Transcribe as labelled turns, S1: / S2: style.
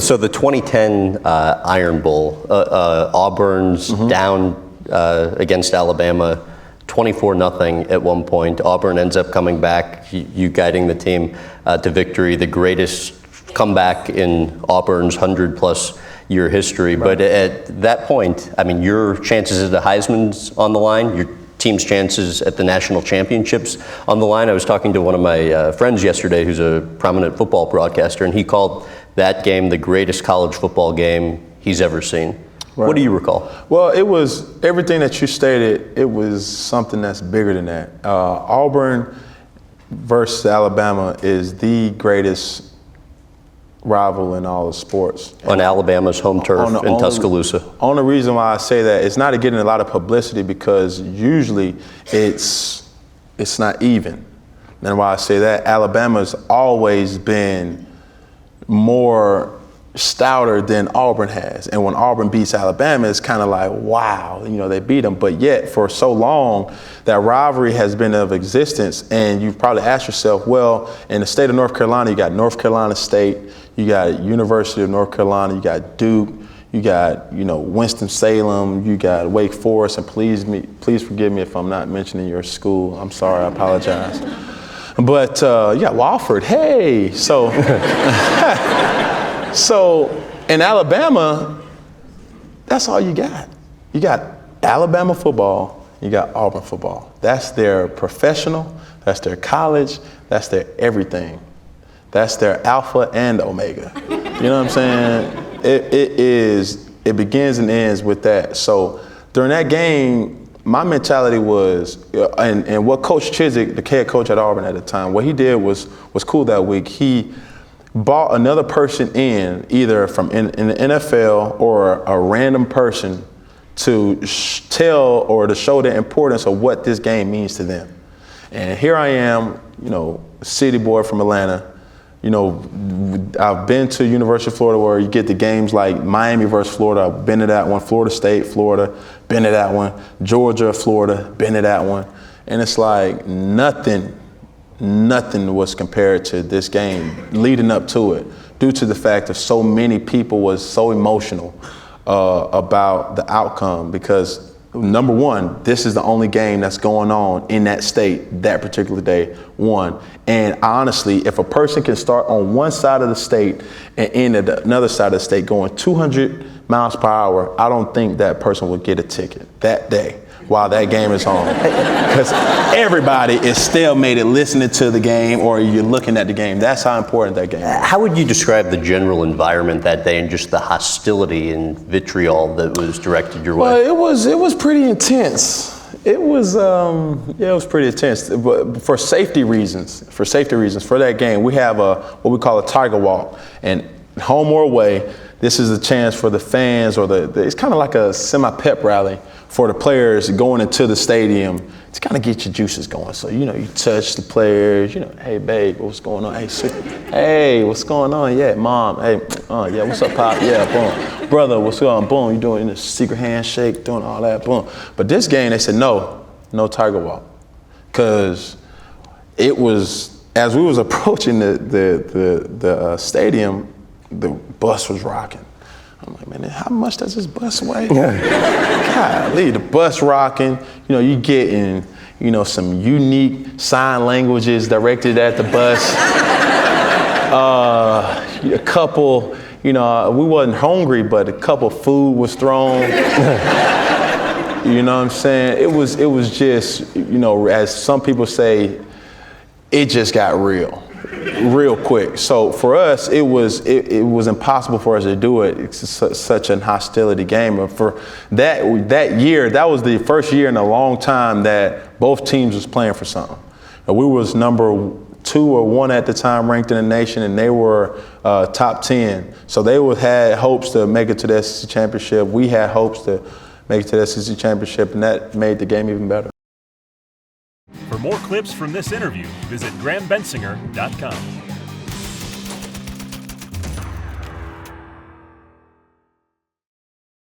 S1: So the 2010 Iron Bowl, Auburn's down against Alabama, 24-0 at one point. Auburn ends up coming back, you guiding the team to victory, the greatest comeback in Auburn's 100-plus year history. Right. But at that point, I mean, your chances at the Heisman's on the line, your team's chances at the national championships on the line. I was talking to one of my friends yesterday who's a prominent football broadcaster, and he called that game the greatest college football game he's ever seen. Right. What do you recall?
S2: Well, it was everything that you stated. It was something that's bigger than that. Auburn versus Alabama is the greatest rival in all of sports.
S1: On Alabama's home turf in Tuscaloosa.
S2: Only reason why I say that, it's not getting a lot of publicity because usually it's not even. And why I say that, Alabama's always been more stouter than Auburn has. And when Auburn beats Alabama, it's kind of like, wow, they beat them. But yet, for so long, that rivalry has been of existence. And you've probably asked yourself, well, in the state of North Carolina, you got North Carolina State, you got University of North Carolina, you got Duke, you got, Winston-Salem, you got Wake Forest. And please forgive me if I'm not mentioning your school. I'm sorry, I apologize. But you got Wofford, hey. So in Alabama, that's all you got. You got Alabama football, you got Auburn football. That's their professional, that's their college, that's their everything. That's their alpha and omega. You know what I'm saying? It begins and ends with that. So during that game, my mentality was, and what Coach Chizik, the head coach at Auburn at the time, what he did was cool that week. He brought another person in, either from in the NFL or a random person, to tell or to show the importance of what this game means to them. And here I am, city boy from Atlanta. I've been to University of Florida where you get the games like Miami versus Florida. I've been to that one. Florida State, Florida, been to that one. Georgia, Florida, been to that one. And it's like nothing was compared to this game leading up to it, due to the fact that so many people was so emotional about the outcome, because number one, this is the only game that's going on in that state that particular day, one. And honestly, if a person can start on one side of the state and end at another side of the state going 200 miles per hour, I don't think that person would get a ticket that day while that game is on. Because everybody is stalemated listening to the game, or you're looking at the game. That's how important that game is.
S1: How would you describe the general environment that day and just the hostility and vitriol that was directed your way?
S2: Well, it was pretty intense. It was pretty intense. But for safety reasons, for that game, we have what we call a Tiger Walk. And home or away, this is a chance for the fans, or it's kind of like a semi-pep rally for the players going into the stadium to kind of get your juices going. So, you touch the players, hey, babe, what's going on? Hey, what's going on? Yeah, mom, hey, yeah, what's up, pop? Yeah, boom. Brother, what's going on? Boom, you doing a secret handshake, doing all that, boom. But this game, they said, no Tiger Walk. Because it was, as we was approaching the stadium, the bus was rocking. I'm like, man, how much does this bus weigh? Golly, the bus rocking. You getting, some unique sign languages directed at the bus. A couple, we wasn't hungry, but a couple food was thrown. You know what I'm saying? It was just, as some people say, it just got real quick. So for us, it was impossible for us to do it. It's such an hostility game. But for that year, that was the first year in a long time that both teams was playing for something. And we was number 2 or 1 at the time ranked in the nation, and they were top 10. So they had hopes to make it to the SEC championship. We had hopes to make it to the SEC championship, and that made the game even better.
S3: For more clips from this interview, visit GrahamBensinger.com.